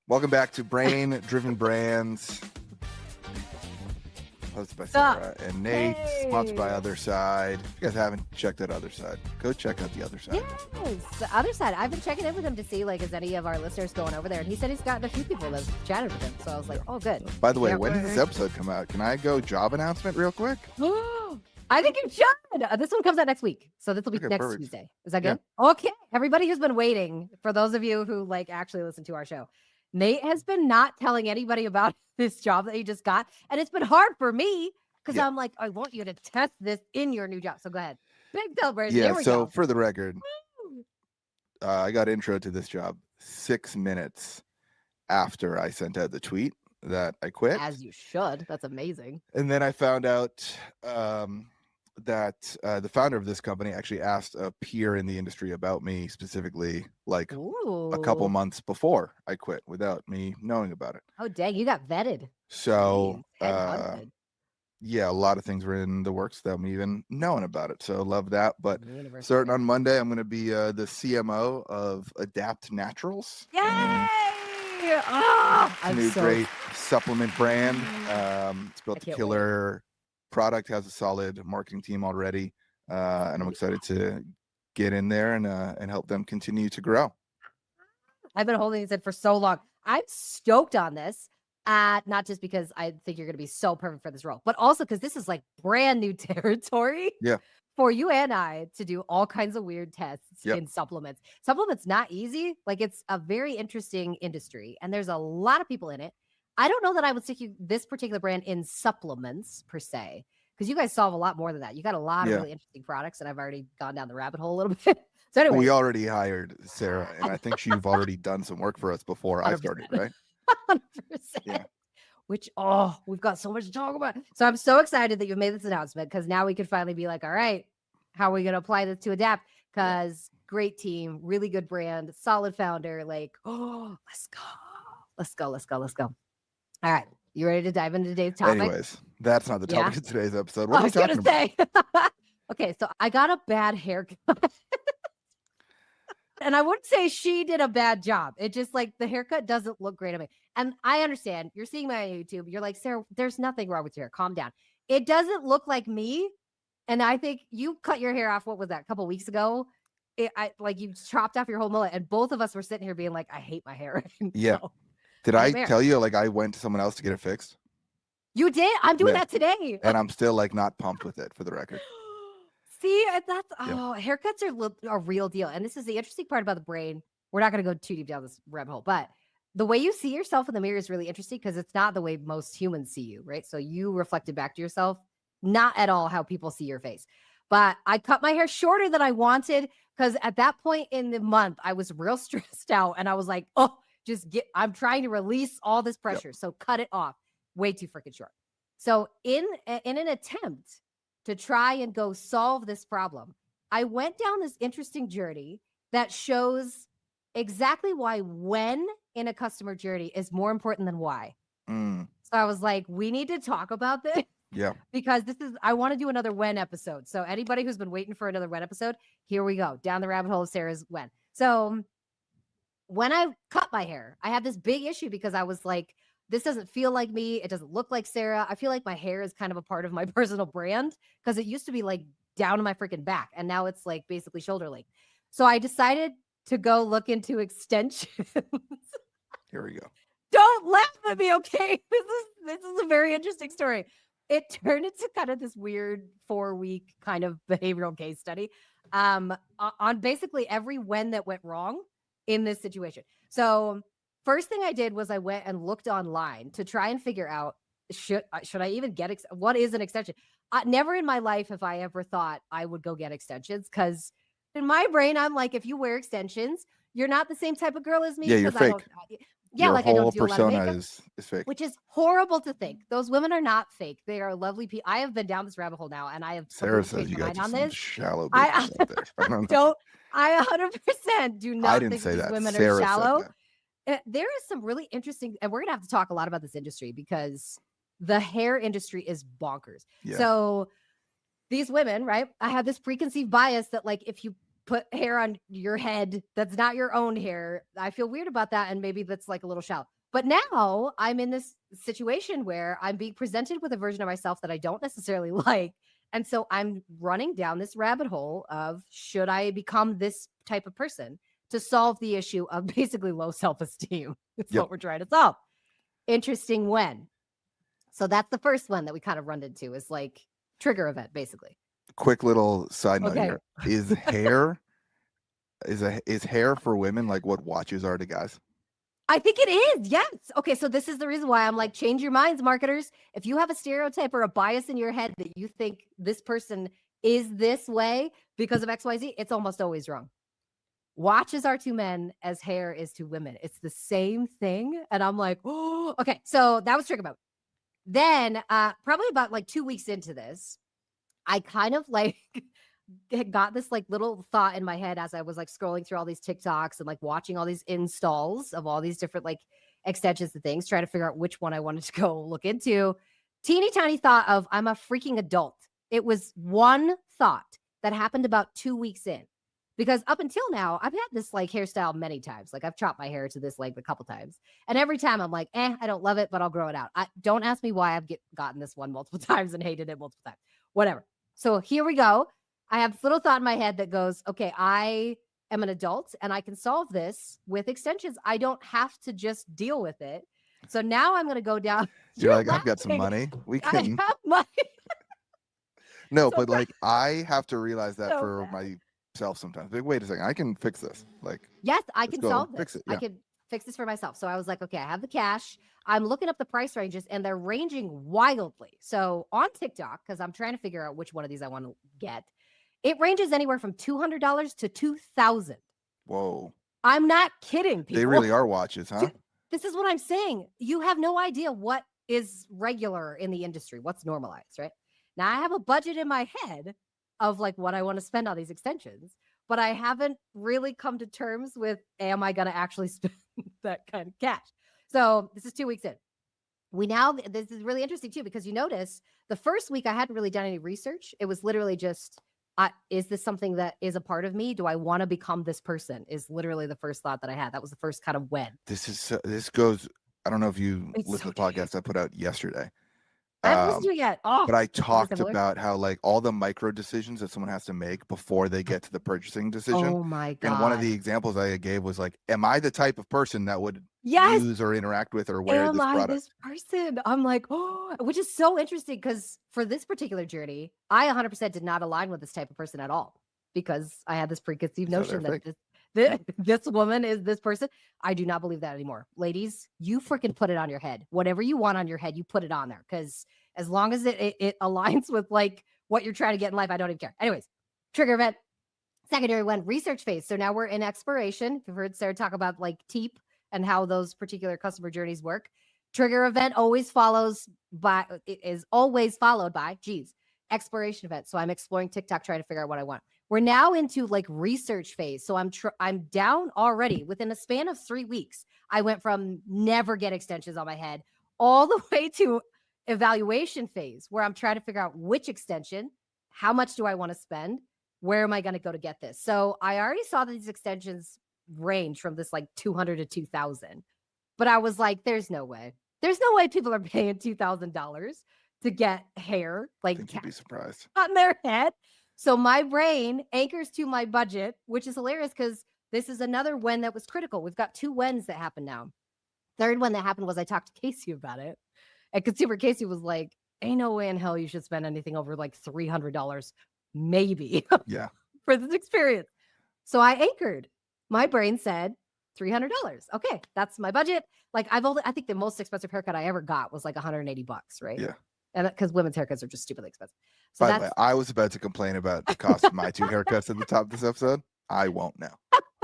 Welcome back to Brain Driven Brands, hosted by Sarah and Nate, sponsored by Other Side. If you guys haven't checked out Other Side, go check out the Other Side. Yes, the Other Side. I've been checking in with him to see, like, is any of our listeners going over there? And he said he's gotten a few people that have chatted with him. So I was like, oh, good. By the way, when does this episode come out? Can I go job announcement real quick? I think you should. This one comes out next week. So this will be next Tuesday. Is that good? Yeah. Okay. Everybody who's been waiting, for those of you who like actually listen to our show, Nate has been not telling anybody about this job that he just got. And it's been hard for me because I'm like, I want you to test this in your new job. So go ahead. Big celebration. Yeah. So for the record, I got intro to this job 6 minutes after I sent out the tweet that I quit. As you should. That's amazing. And then I found out that the founder of this company actually asked a peer in the industry about me specifically, like a couple months before I quit, without me knowing about it. Oh, dang, you got vetted. So yeah, a lot of things were in the works without me even knowing about it. So love that. But starting on Monday, I'm going to be the CMO of Adapt Naturals. Yay! New great supplement brand. It's built a killer product, has a solid marketing team already, and I'm excited to get in there and help them continue to grow. I've been holding this in for so long. I'm stoked on this, not just because I think you're going to be so perfect for this role, but also because this is like brand new territory. Yeah. For you and I to do all kinds of weird tests in supplements. Supplements not easy. Like, it's a very interesting industry, and there's a lot of people in it. I don't know that I would stick this particular brand in supplements per se, because you guys solve a lot more than that. You got a lot of really interesting products, and I've already gone down the rabbit hole a little bit. So anyway, we already hired Sarah, and I think you've already done some work for us before 100%. I started, right? 100%. Yeah. Which, we've got so much to talk about. So I'm so excited that you made this announcement, because now we could finally be like, all right, how are we going to apply this to Adapt? Because great team, really good brand, solid founder. Like, let's go. All right. You ready to dive into today's topic? Anyways, that's not the topic of today's episode. What are we talking about? Okay, so I got a bad haircut. And I wouldn't say she did a bad job. It just, like, the haircut doesn't look great on me. And I understand. You're seeing my YouTube. You're like, Sarah, there's nothing wrong with your hair. Calm down. It doesn't look like me. And I think you cut your hair off, what was that, a couple weeks ago? Like, you chopped off your whole mullet. And both of us were sitting here being like, I hate my hair. Yeah. Did I tell you, like, I went to someone else to get it fixed? You did? I'm doing that today. And I'm still, like, not pumped with it, for the record. See, that's haircuts are a real deal. And this is the interesting part about the brain. We're not going to go too deep down this rabbit hole, but the way you see yourself in the mirror is really interesting, because it's not the way most humans see you, right? So you reflected back to yourself, not at all how people see your face. But I cut my hair shorter than I wanted, because at that point in the month, I was real stressed out, and I was like, I'm trying to release all this pressure. So cut it off way too freaking short. So in an attempt to try and go solve this problem, I went down this interesting journey that shows exactly why when in a customer journey is more important than why. So I was like, we need to talk about this. Yeah. Because I want to do another when episode. So anybody who's been waiting for another when episode, here we go. Down the rabbit hole of Sarah's when. So when I cut my hair, I had this big issue, because I was like, this doesn't feel like me. It doesn't look like Sarah. I feel like my hair is kind of a part of my personal brand, because it used to be like down to my freaking back, and now it's like basically shoulder length. So I decided to go look into extensions. Here we go. Don't laugh at me, okay? This is a very interesting story. It turned into kind of this weird 4-week kind of behavioral case study on basically every when that went wrong in this situation. So first thing I did was I went and looked online to try and figure out, should I even get what is an extension? Never in my life have I ever thought I would go get extensions, because in my brain, I'm like, if you wear extensions, you're not the same type of girl as me. Yeah, you're fake. Your like, whole I don't do persona a lot of makeup, is fake. Which is horrible to think. Those women are not fake. They are lovely people. I have been down this rabbit hole now, and I have Sarah says you got some this. Shallow I out there. I 100% do not think these women are shallow. There is some really interesting, and we're going to have to talk a lot about this industry, because the hair industry is bonkers. Yeah. So these women, right? I have this preconceived bias that, like, if you put hair on your head that's not your own hair. I feel weird about that. And maybe that's like a little shallow. But now I'm in this situation where I'm being presented with a version of myself that I don't necessarily like. And so I'm running down this rabbit hole of should I become this type of person to solve the issue of basically low self-esteem? It's what we're trying to solve. Interesting when. So that's the first one that we kind of run into is like trigger event, basically. Quick little side note here. Is hair is hair for women like what watches are to guys? I think it is. Yes. Okay. So this is the reason why I'm like, change your minds, marketers. If you have a stereotype or a bias in your head that you think this person is this way because of XYZ, it's almost always wrong. Watches are to men as hair is to women. It's the same thing. And I'm like, oh, okay. So that was trigger mode. Then probably about like 2 weeks into this, I kind of like had got this like little thought in my head as I was like scrolling through all these TikToks and like watching all these installs of all these different like extensions and things, trying to figure out which one I wanted to go look into. Teeny tiny thought of I'm a freaking adult. It was one thought that happened about 2 weeks in. Because up until now, I've had this like hairstyle many times. Like I've chopped my hair to this length a couple times. And every time I'm like, I don't love it, but I'll grow it out. Don't ask me why I've gotten this one multiple times and hated it multiple times. Whatever. So here we go. I have this little thought in my head that goes, okay, I am an adult and I can solve this with extensions. I don't have to just deal with it. So now I'm going to go down. You're like, I've got some money. We can. I have money. No, but like I have to realize that for myself sometimes. Like, wait a second, I can fix this. Like, yes, I can solve this. Fix it. I can fix this for myself. So I was like, okay, I have the cash. I'm looking up the price ranges and they're ranging wildly. So on TikTok, because I'm trying to figure out which one of these I want to get, it ranges anywhere from $200 to $2,000. Whoa. I'm not kidding, people. They really are watches, huh? This is what I'm saying. You have no idea what is regular in the industry, what's normalized, right? Now I have a budget in my head of like what I want to spend on these extensions, but I haven't really come to terms with, am I going to actually spend that kind of cash? So this is 2 weeks in. This is really interesting too, because you notice the first week I hadn't really done any research. It was literally just, is this something that is a part of me? Do I want to become this person? Is literally the first thought that I had. That was the first kind of when. This goes, I don't know if you listened to the podcast I put out yesterday. I haven't listened to it yet. But I talked about how like all the micro decisions that someone has to make before they get to the purchasing decision. Oh my God. And one of the examples I gave was like, am I the type of person that would use or interact with or wear this product? This person? I'm like, oh, which is so interesting because for this particular journey, I 100% did not align with this type of person at all because I had this preconceived notion that this woman is this person. I do not believe that anymore. Ladies, you freaking put it on your head. Whatever you want on your head, you put it on there because as long as it aligns with like what you're trying to get in life, I don't even care. Anyways, trigger event, secondary one, research phase. So now we're in exploration. You've heard Sarah talk about like TEEP and how those particular customer journeys work. Trigger event is always followed by, exploration event. So I'm exploring TikTok, trying to figure out what I want. We're now into like research phase. So I'm down already within a span of 3 weeks. I went from never get extensions on my head all the way to evaluation phase where I'm trying to figure out which extension, how much do I want to spend? Where am I going to go to get this? So I already saw that these extensions range from this like 200 to 2,000, but I was like, there's no way people are paying $2,000 to get hair like you'd be surprised on their head. So my brain anchors to my budget, which is hilarious because this is another when that was critical. We've got 2 whens that happen now. Third one that happened was I talked to Casey about it. And consumer Casey was like, ain't no way in hell you should spend anything over like $300, maybe. Yeah. For this experience. So I anchored. My brain said $300. Okay, that's my budget. Like I think the most expensive haircut I ever got was like $180, right? Yeah. And because women's haircuts are just stupidly expensive. So by the way, I was about to complain about the cost of my 2 haircuts at the top of this episode. I won't now.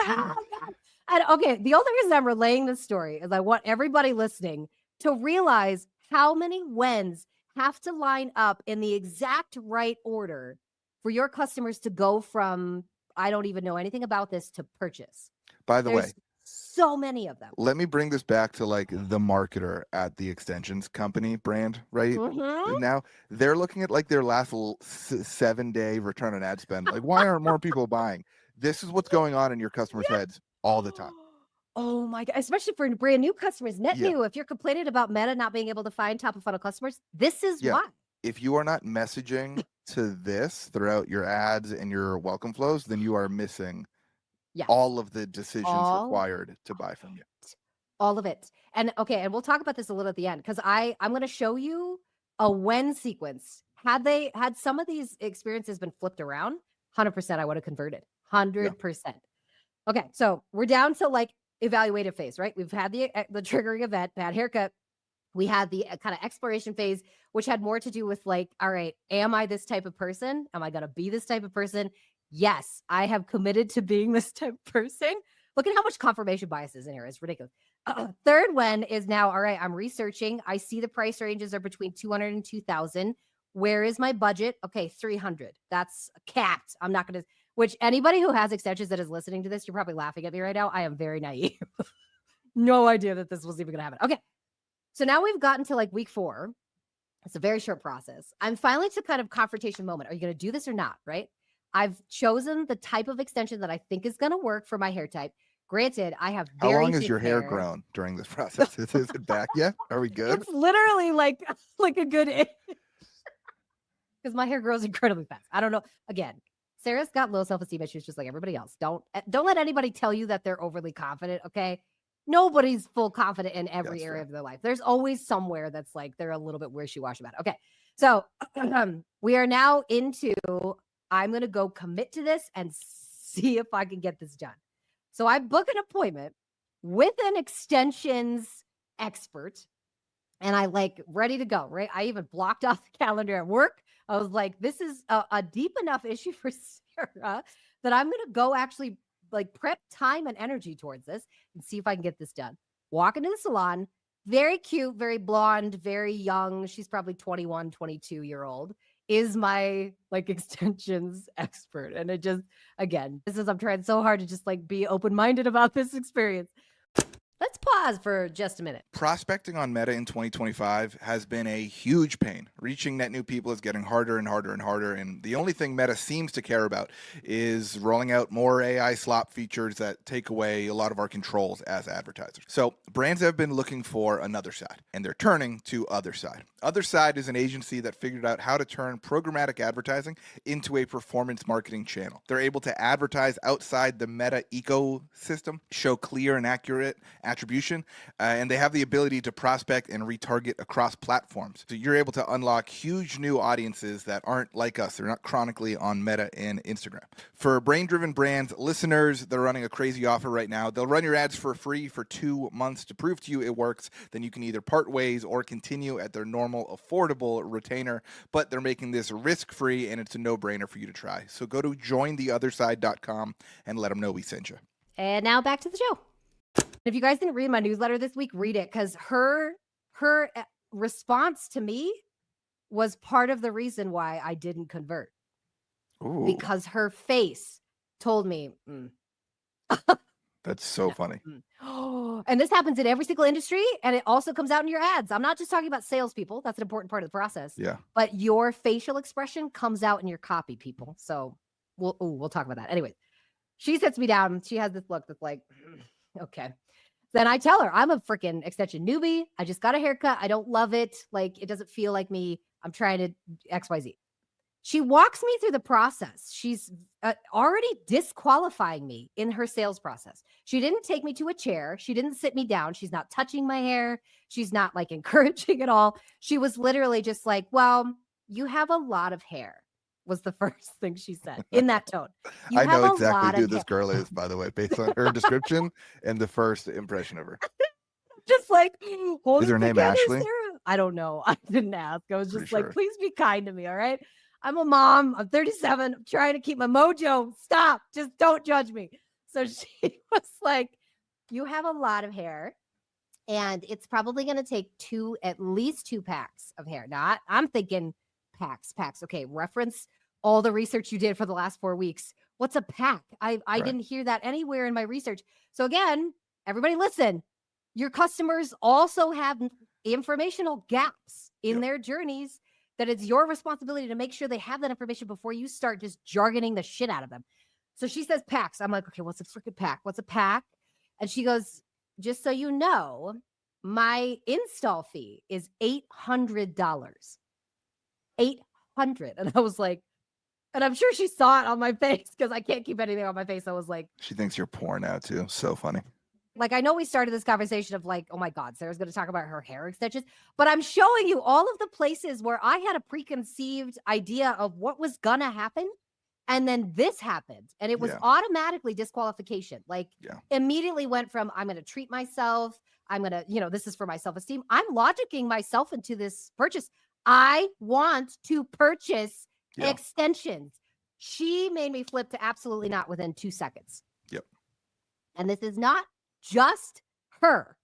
And okay, the only reason I'm relaying this story is I want everybody listening to realize how many whens have to line up in the exact right order for your customers to go from, I don't even know anything about this, to purchase. By the way, so many of them. Let me bring this back to like the marketer at the extensions company brand, right? Mm-hmm. Now they're looking at like their last 7-day return on ad spend. Like, why aren't more people buying? This is what's going on in your customers' heads all the time. Oh my God. Especially for brand new customers, net Yeah. new. If you're complaining about Meta not being able to find top of funnel customers, this is why. If you are not messaging to this throughout your ads and your welcome flows, then you are missing all of the decisions required to buy from you. All of it. And okay, and we'll talk about this a little at the end because I'm going to show you a when sequence. Had some of these experiences been flipped around, 100% I would have converted. 100%. Okay, so we're down to like evaluative phase, right? We've had the triggering event, bad haircut. We had the kind of exploration phase, which had more to do with like, all right, am I this type of person? Am I going to be this type of person? Yes, I have committed to being this type of person. Look at how much confirmation bias is in here. It's ridiculous. Third one is now, all right, I'm researching. I see the price ranges are between 200 and 2,000. Where is my budget? Okay, 300. That's capped. I'm not going to, which anybody who has extensions that is listening to this, you're probably laughing at me right now. I am very naive. No idea that this was even going to happen. Okay. So now we've gotten to like week 4. It's a very short process. I'm finally to kind of confrontation moment. Are you going to do this or not? Right. I've chosen the type of extension that I think is going to work for my hair type. Granted, I have very How long has your hair hair grown during this process? Is it back yet? Are we good? It's literally like a good because my hair grows incredibly fast. I don't know. Again, Sarah's got low self-esteem issues just like everybody else. Don't let anybody tell you that they're overly confident, okay? Nobody's full confident in every area of their life. There's always somewhere that's like they're a little bit wishy-washy about it. Okay. So we are now into I'm going to go commit to this and see if I can get this done. So I book an appointment with an extensions expert and I like ready to go, right? I even blocked off the calendar at work. I was like, this is a deep enough issue for Sarah that I'm going to go actually like prep time and energy towards this and see if I can get this done. Walk into the salon, very cute, very blonde, very young. She's probably 21, 22-year-old is my like extensions expert. And it just, again, I'm trying so hard to just like be open-minded about this experience. Let's pause for just a minute. Prospecting on Meta in 2025 has been a huge pain. Reaching net new people is getting harder and harder and harder. And the only thing Meta seems to care about is rolling out more AI slop features that take away a lot of our controls as advertisers. So brands have been looking for another side, and they're turning to Other Side. Other Side is an agency that figured out how to turn programmatic advertising into a performance marketing channel. They're able to advertise outside the Meta ecosystem, show clear and accurate attribution, and they have the ability to prospect and retarget across platforms. So you're able to unlock huge new audiences that aren't like us. They're not chronically on Meta and Instagram. For brain-driven brands, listeners, they're running a crazy offer right now. They'll run your ads for free for 2 months to prove to you it works. Then you can either part ways or continue at their normal, affordable retainer, but they're making this risk-free and it's a no-brainer for you to try. So go to jointheotherside.com and let them know we sent you. And now back to the show. If you guys didn't read my newsletter this week, read it because her response to me was part of the reason why I didn't convert. Ooh. Because her face told me. That's so funny. And this happens in every single industry, and it also comes out in your ads. I'm not just talking about salespeople. That's an important part of the process. Yeah. But your facial expression comes out in your copy, people. So we'll talk about that. Anyway, she sits me down. She has this look that's like, okay. Then I tell her, I'm a freaking extension newbie. I just got a haircut. I don't love it. Like, it doesn't feel like me. I'm trying to XYZ. She walks me through the process. She's already disqualifying me in her sales process. She didn't take me to a chair. She didn't sit me down. She's not touching my hair. She's not like encouraging at all. She was literally just like, well, you have a lot of hair. Was the first thing she said in that tone. I know exactly who this girl is, by the way, based on her description and the first impression of her. Just like, is her name Ashley? Sarah? I don't know. I didn't ask. I was just like, please be kind to me. All right. I'm a mom. I'm 37. I'm trying to keep my mojo. Stop. Just don't judge me. So she was like, you have a lot of hair and it's probably going to take at least two packs of hair. Now I'm thinking packs. Okay. Reference all the research you did for the last 4 weeks. What's a pack? I didn't hear that anywhere in my research. So again, everybody listen, your customers also have informational gaps in their journeys that it's your responsibility to make sure they have that information before you start just jargoning the shit out of them. So she says packs. I'm like, okay, what's a freaking pack? What's a pack? And she goes, just so you know, my install fee is $800. $800. And I was like, and I'm sure she saw it on my face because I can't keep anything on my face. I was like, she thinks you're poor now too. So funny. Like, I know we started this conversation of like, oh my God, Sarah's going to talk about her hair extensions, but I'm showing you all of the places where I had a preconceived idea of what was going to happen. And then this happened and it was automatically disqualification. Like immediately went from, I'm going to treat myself. I'm going to, this is for my self-esteem. I'm logicking myself into this purchase. I want to purchase extensions. She made me flip to absolutely not within 2 seconds. Yep. And this is not just her.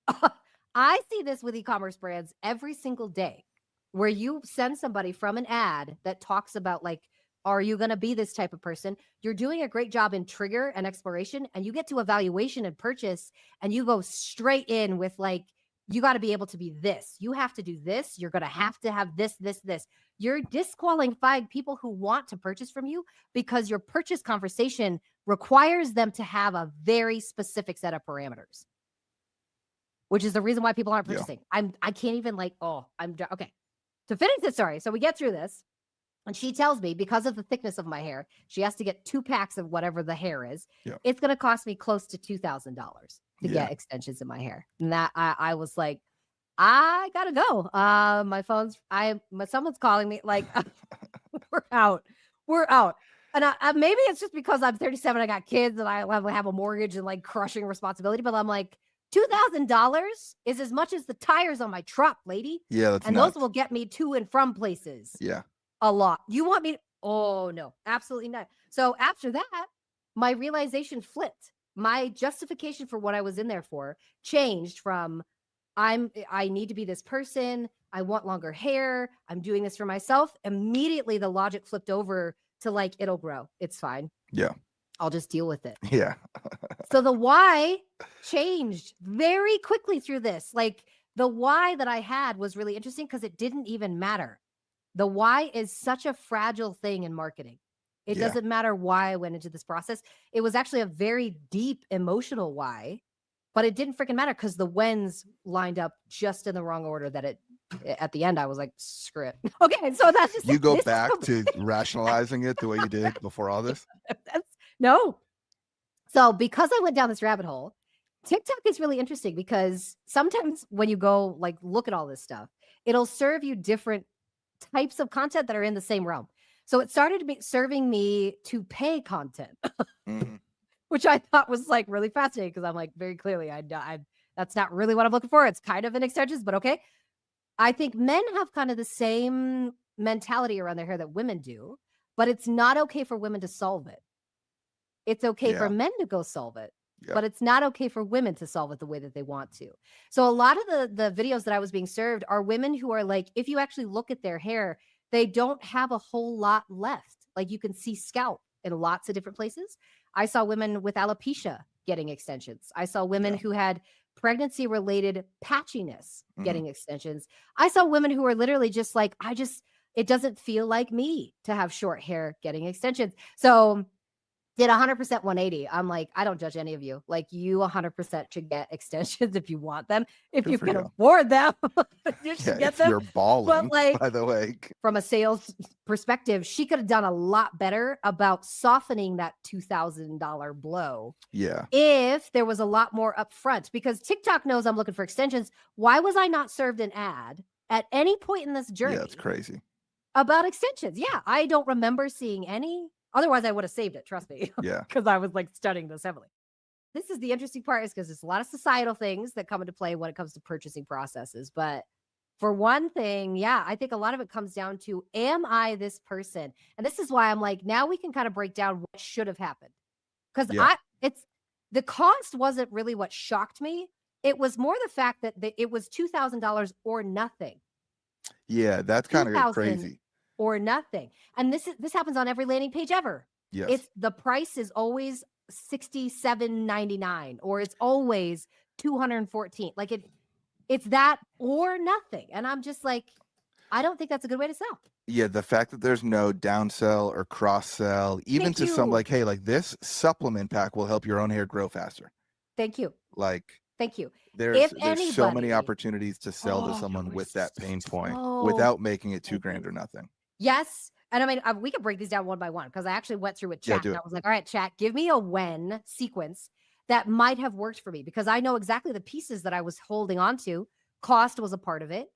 I see this with e-commerce brands every single day where you send somebody from an ad that talks about like, are you going to be this type of person? You're doing a great job in trigger and exploration, and you get to evaluation and purchase, and you go straight in with like, you got to be able to be this. You have to do this. You're going to have this, this, this. You're disqualifying people who want to purchase from you because your purchase conversation requires them to have a very specific set of parameters, which is the reason why people aren't purchasing. I can't even like, okay. To finish this story, so we get through this. And she tells me because of the thickness of my hair, she has to get 2 packs of whatever the hair is. Yeah. It's going to cost me close to $2,000 to get extensions in my hair. And that I was like, I got to go. My someone's calling me like, we're out. And maybe it's just because I'm 37, I got kids and I have a mortgage and like crushing responsibility. But I'm like, $2,000 is as much as the tires on my truck, lady. Yeah. That's and nuts. Those will get me to and from places. Yeah. A lot. You want me to, oh no, absolutely not. So after that, my realization flipped. My justification for what I was in there for changed from I need to be this person. I want longer hair. I'm doing this for myself. Immediately the logic flipped over to like, it'll grow. It's fine. Yeah. I'll just deal with it. Yeah. So the why changed very quickly through this. Like the why that I had was really interesting because it didn't even matter. The why is such a fragile thing in marketing. It doesn't matter why I went into this process. It was actually a very deep emotional why, but it didn't freaking matter because the whens lined up just in the wrong order that at the end, I was like, screw it. Okay, so that's just... You go back to rationalizing it the way you did before all this? No. So because I went down this rabbit hole, TikTok is really interesting because sometimes when you go like look at all this stuff, it'll serve you different types of content that are in the same realm. So it started serving me to pay content, which I thought was like really fascinating because I'm like, very clearly, that's not really what I'm looking for. It's kind of an extension, but okay. I think men have kind of the same mentality around their hair that women do, but it's not okay for women to solve it. It's okay for men to go solve it. But it's not okay for women to solve it the way that they want to. So a lot of the videos that I was being served are women who are like, if you actually look at their hair, they don't have a whole lot left. Like you can see scalp in lots of different places. I saw women with alopecia getting extensions. I saw women who had pregnancy-related patchiness getting extensions. I saw women who are literally just like, it doesn't feel like me to have short hair getting extensions. So did 100% 180. I'm like, I don't judge any of you. Like you 100% should get extensions if you want them. If you can afford them, you should get them. You're balling, but like, by the way. From a sales perspective, she could have done a lot better about softening that $2,000 blow. Yeah. If there was a lot more upfront, because TikTok knows I'm looking for extensions. Why was I not served an ad at any point in this journey? Yeah, it's crazy. About extensions. Yeah. I don't remember seeing any. Otherwise, I would have saved it. Trust me. Yeah. Because I was like studying this heavily. This is the interesting part is because there's a lot of societal things that come into play when it comes to purchasing processes. But for one thing, I think a lot of it comes down to, am I this person? And this is why I'm like, now we can kind of break down what should have happened. Because the cost wasn't really what shocked me. It was more the fact that it was $2,000 or nothing. Yeah, that's kind of crazy. Or nothing. And this happens on every landing page ever. Yes. It's the price is always $67.99 or it's always $214. Like it's that or nothing. And I'm just like, I don't think that's a good way to sell. Yeah, the fact that there's no downsell or cross sell, even Thank to some you. like, hey, like this supplement pack will help your own hair grow faster. Thank you. Like, Thank you. there's so many opportunities to sell to someone with that pain point without making it $2,000 or nothing. Yes. And I mean, we can break these down one by one because I actually went through with chat and I was like, all right, chat, give me a when sequence that might have worked for me because I know exactly the pieces that I was holding on to. Cost was a part of it.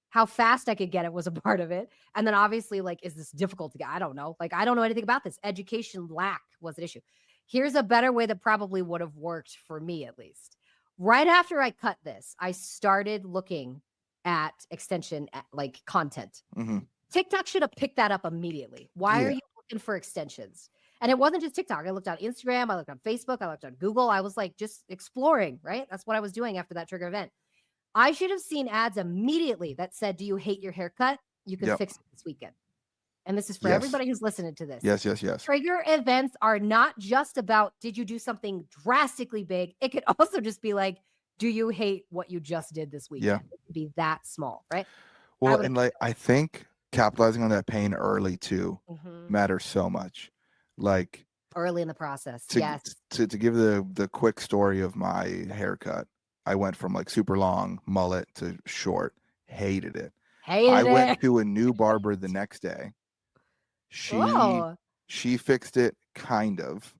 How fast I could get it was a part of it. And then obviously, like, is this difficult to get? I don't know. Like, I don't know anything about this. Education lack was an issue. Here's a better way that probably would have worked for me, at least. Right after I cut this, I started looking at extension, like content. Mm-hmm. TikTok should have picked that up immediately. Why are you looking for extensions? And it wasn't just TikTok. I looked on Instagram. I looked on Facebook. I looked on Google. I was like just exploring, right? That's what I was doing after that trigger event. I should have seen ads immediately that said, do you hate your haircut? You can fix it this weekend. And this is for everybody who's listening to this. Yes. Trigger events are not just about, did you do something drastically big? It could also just be like, do you hate what you just did this weekend? It could be that small, right? Well, and like, I think capitalizing on that pain early too matters so much. Like early in the process. To give the quick story of my haircut, I went from like super long mullet to short. Hated it. I went to a new barber the next day. She fixed it kind of.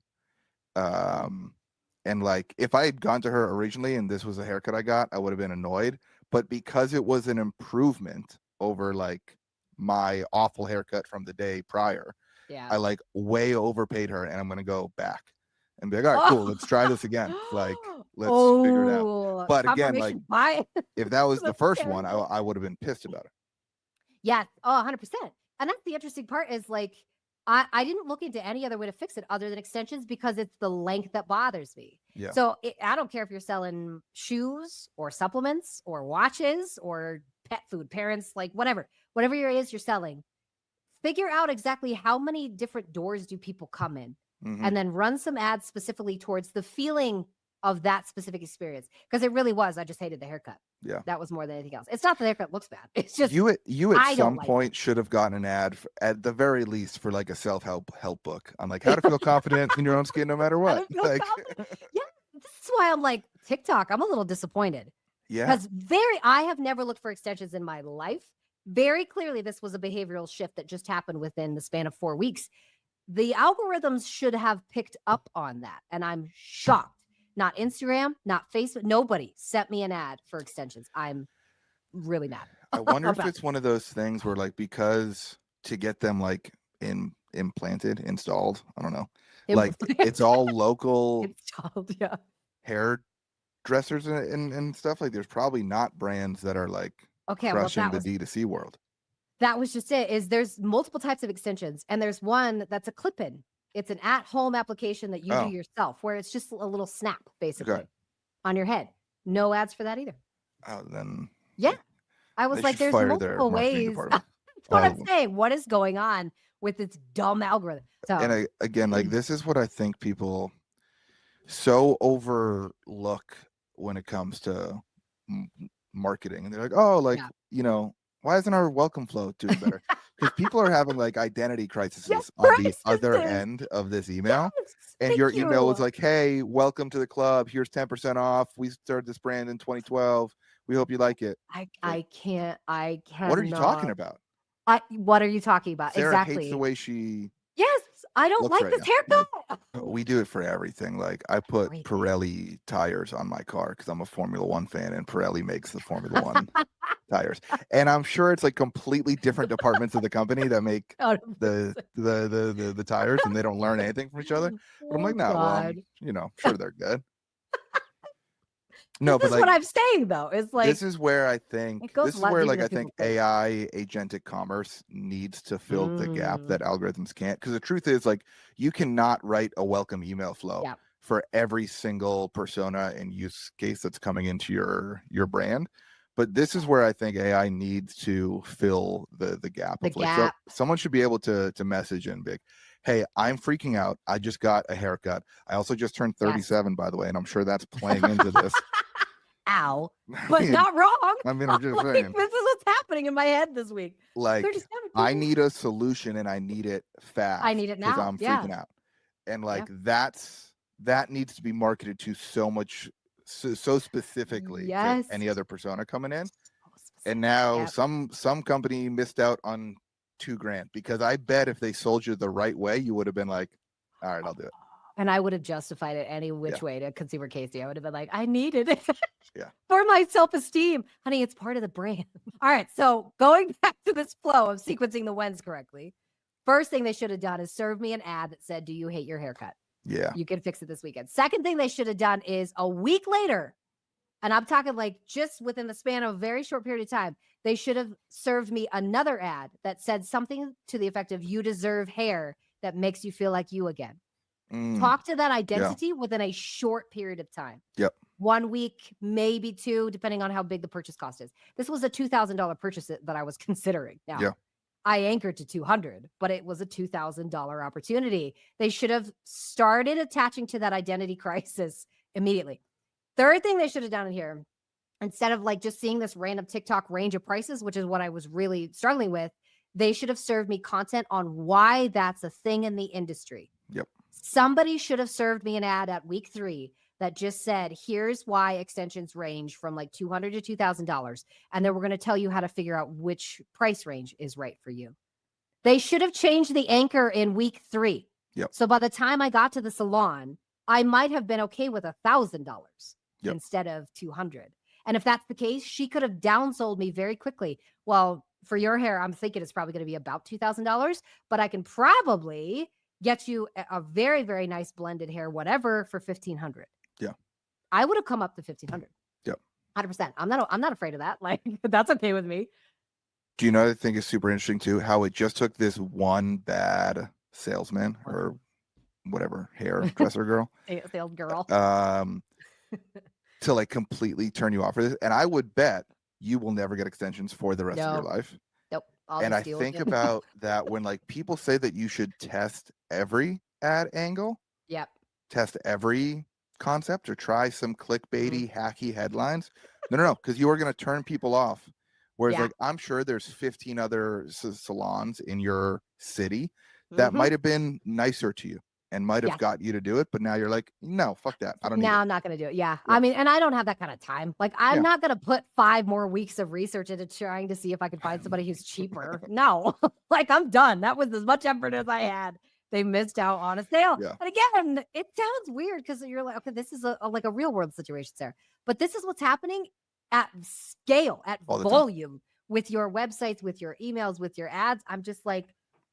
And like if I had gone to her originally and this was a haircut I got, I would have been annoyed. But because it was an improvement over like my awful haircut from the day prior, I like way overpaid her and I'm gonna go back and be like, all right, cool, let's try this again. Like, let's figure it out. But again, like if that was the first one, I would have been pissed about it. Yeah. Oh, 100%. And that's the interesting part is like, I didn't look into any other way to fix it other than extensions because it's the length that bothers me. Yeah. So I don't care if you're selling shoes or supplements or watches or pet food, parents, like whatever it is you're selling, figure out exactly how many different doors do people come in and then run some ads specifically towards the feeling of that specific experience. Because it really was, I just hated the haircut. Yeah. That was more than anything else. It's not the haircut looks bad. It's just you at some point should have gotten an ad at the very least for like a self-help book on like how to feel confident in your own skin no matter what. Like, yeah, this is why I'm like TikTok. I'm a little disappointed. Yeah. Because I have never looked for extensions in my life. Very clearly, this was a behavioral shift that just happened within the span of 4 weeks. The algorithms should have picked up on that. And I'm shocked. Not Instagram, not Facebook. Nobody sent me an ad for extensions. I'm really mad. I wonder if it's one of those things where like, because to get them like installed, I don't know. Like it's all local installed, hair dressers and stuff. Like there's probably not brands that are like crushing the D2C world. That was just it. There's multiple types of extensions, and there's one that's a clip-in. It's an at-home application that you do yourself, where it's just a little snap, basically, on your head. No ads for that either. Oh, then I was like, there's multiple ways. That's what I'm saying. What is going on with this dumb algorithm? So, and again, like this is what I think people so overlook when it comes to marketing, and they're like, oh, like you know, why isn't our welcome flow doing better? Because people are having like identity crises on the other end of this email. And your email was like, hey, welcome to the club. Here's 10% off. We started this brand in 2012. We hope you like it. I can't. What are you talking about? What are you talking about? Sarah exactly. hates the way she. Yes, I don't like this haircut. We do it for everything. Like I put Pirelli tires on my car because I'm a Formula One fan, and Pirelli makes the Formula One tires. And I'm sure it's like completely different departments of the company that make the tires, and they don't learn anything from each other. But I'm like, no, well, you know, sure they're good. No, this but is what I'm saying though. It's like this is where I think I think AI agentic commerce needs to fill the gap that algorithms can't. Because the truth is, like, you cannot write a welcome email flow for every single persona and use case that's coming into your brand. But this is where I think AI needs to fill the gap. So someone should be able to message in big. Hey, I'm freaking out. I just got a haircut. I also just turned 37, by the way, and I'm sure that's playing into this. Ow. But not wrong. I mean, I'm just saying. This is what's happening in my head this week. Like, 37. I need a solution and I need it fast. I need it now. Because I'm freaking out. And like that needs to be marketed to so specifically to any other persona coming in. And now some company missed out on $2,000 because I bet if they sold you the right way, you would have been like, all right, I'll do it. And I would have justified it any which way to consumer Casey. I would have been like, I needed it Yeah. for my self-esteem. Honey, it's part of the brand. All right. So going back to this flow of sequencing the whens correctly, first thing they should have done is serve me an ad that said, do you hate your haircut? Yeah. You can fix it this weekend. Second thing they should have done is a week later, and I'm talking like just within the span of a very short period of time, they should have served me another ad that said something to the effect of, you deserve hair that makes you feel like you again. Talk to that identity within a short period of time. Yep. 1 week, maybe 2, depending on how big the purchase cost is. This was a $2,000 purchase that I was considering. Now, I anchored to $200, but it was a $2,000 opportunity. They should have started attaching to that identity crisis immediately. Third thing they should have done in here, instead of like just seeing this random TikTok range of prices, which is what I was really struggling with, they should have served me content on why that's a thing in the industry. Yep. Somebody should have served me an ad at week 3 that just said, here's why extensions range from like $200 to $2,000. And then we're going to tell you how to figure out which price range is right for you. They should have changed the anchor in week 3. Yep. So by the time I got to the salon, I might have been okay with $1,000 instead of $200. And if that's the case, she could have downsold me very quickly. Well, for your hair, I'm thinking it's probably going to be about $2,000, but I can probably get you a very, very nice blended hair, whatever, for $1,500. Yeah. I would have come up to $1,500. Yep. 100%. I'm not afraid of that. Like, that's okay with me. Do you know what I think is super interesting too? How it just took this one bad salesman or whatever hairdresser girl, sales girl, to like completely turn you off for this. And I would bet you will never get extensions for the rest of your life. Nope. And I think about that when like people say that you should test every ad angle. Yep. Test every concept or try some clickbaity, hacky headlines. No, because you are going to turn people off. Whereas like I'm sure there's 15 other salons in your city that might have been nicer to you and might have got you to do it, but now you're like, no, fuck that. I don't need it. I'm not going to do it. Yeah. I mean, and I don't have that kind of time. Like, I'm not going to put 5 more weeks of research into trying to see if I can find somebody who's cheaper. No, like I'm done. That was as much effort as I had. They missed out on a sale. Yeah. And again, it sounds weird because you're like, okay, this is like a real world situation, Sarah. But this is what's happening at scale, at volume, with your websites, with your emails, with your ads. I'm just like,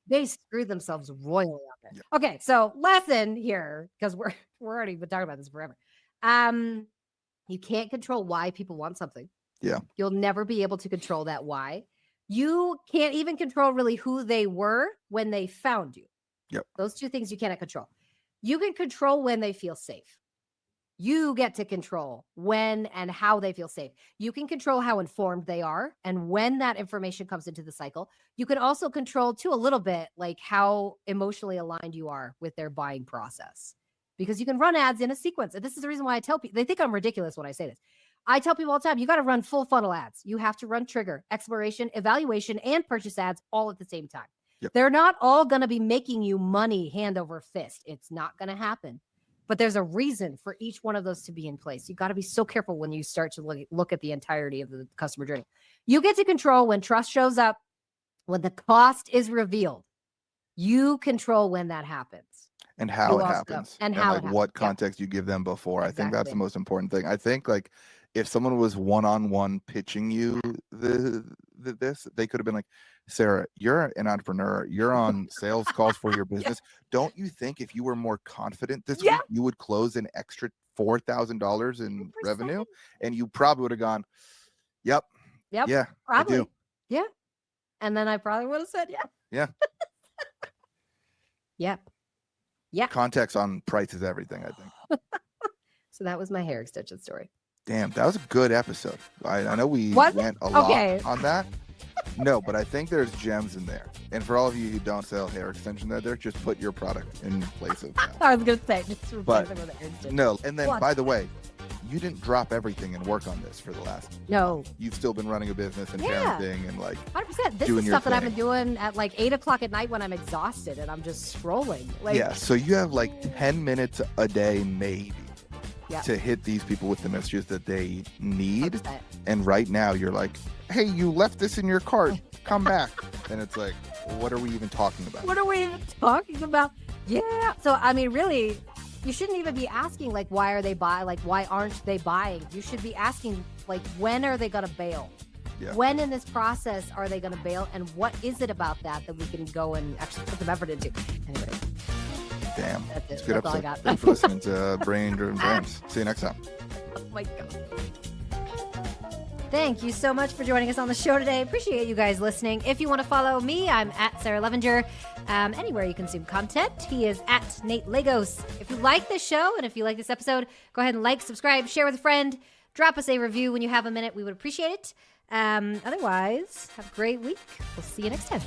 they screwed themselves royally on it. Yeah. Okay, so lesson here, because we're already been talking about this forever. You can't control why people want something. Yeah. You'll never be able to control that why. You can't even control really who they were when they found you. Yep. Those 2 things you cannot control. You can control when they feel safe. You get to control when and how they feel safe. You can control how informed they are and when that information comes into the cycle. You can also control too a little bit like how emotionally aligned you are with their buying process, because you can run ads in a sequence. And this is the reason why I tell people, they think I'm ridiculous when I say this. I tell people all the time, you got to run full funnel ads. You have to run trigger, exploration, evaluation, and purchase ads all at the same time. Yep. They're not all going to be making you money hand over fist. It's not going to happen. But there's a reason for each one of those to be in place. You got to be so careful when you start to look at the entirety of the customer journey. You get to control when trust shows up, when the cost is revealed. You control when that happens. And how it happens. And how like what context you give them before. Exactly. I think that's the most important thing. I think like if someone was one-on-one pitching you this, they could have been like, Sarah, you're an entrepreneur. You're on sales calls for your business. Don't you think if you were more confident this week, you would close an extra $4,000 in 100%. Revenue? And you probably would have gone, yep. Yeah, probably. I do. Yeah. And then I probably would have said, yeah. Yeah. Context on price is everything, I think. So that was my hair extension story. Damn, that was a good episode. I know we went a lot on that. No, but I think there's gems in there. And for all of you who don't sell hair extension out there, just put your product in place of that. I was going to say, just but no. And then, by the way, you didn't drop everything and work on this for the last. No. You've still been running a business and Yeah. parenting and like 100%. This doing is your stuff that I've thing. been doing at like 8 o'clock at night when I'm exhausted and I'm just scrolling. Like, yeah. So you have like 10 minutes a day, maybe, Yeah. to hit these people with the messages that they need. 100%. And right now you're like, hey, you left this in your cart. Come back. And it's like, what are we even talking about? What are we even talking about? Yeah. So, I mean, really, you shouldn't even be asking, like, why are they buying? Like, why aren't they buying? You should be asking, like, when are they going to bail? Yeah. When in this process are they going to bail? And what is it about that we can go and actually put some effort into? Anyway. Damn. That's it. It's a good That's all I episode. got. Thanks for listening to Brain Driven Brands. See you next time. Oh my God. Thank you so much for joining us on the show today. Appreciate you guys listening. If you want to follow me, I'm at Sarah Levinger. Anywhere you consume content, he is at Nate Lagos. If you like this show and if you like this episode, go ahead and like, subscribe, share with a friend, drop us a review when you have a minute. We would appreciate it. Otherwise, have a great week. We'll see you next time.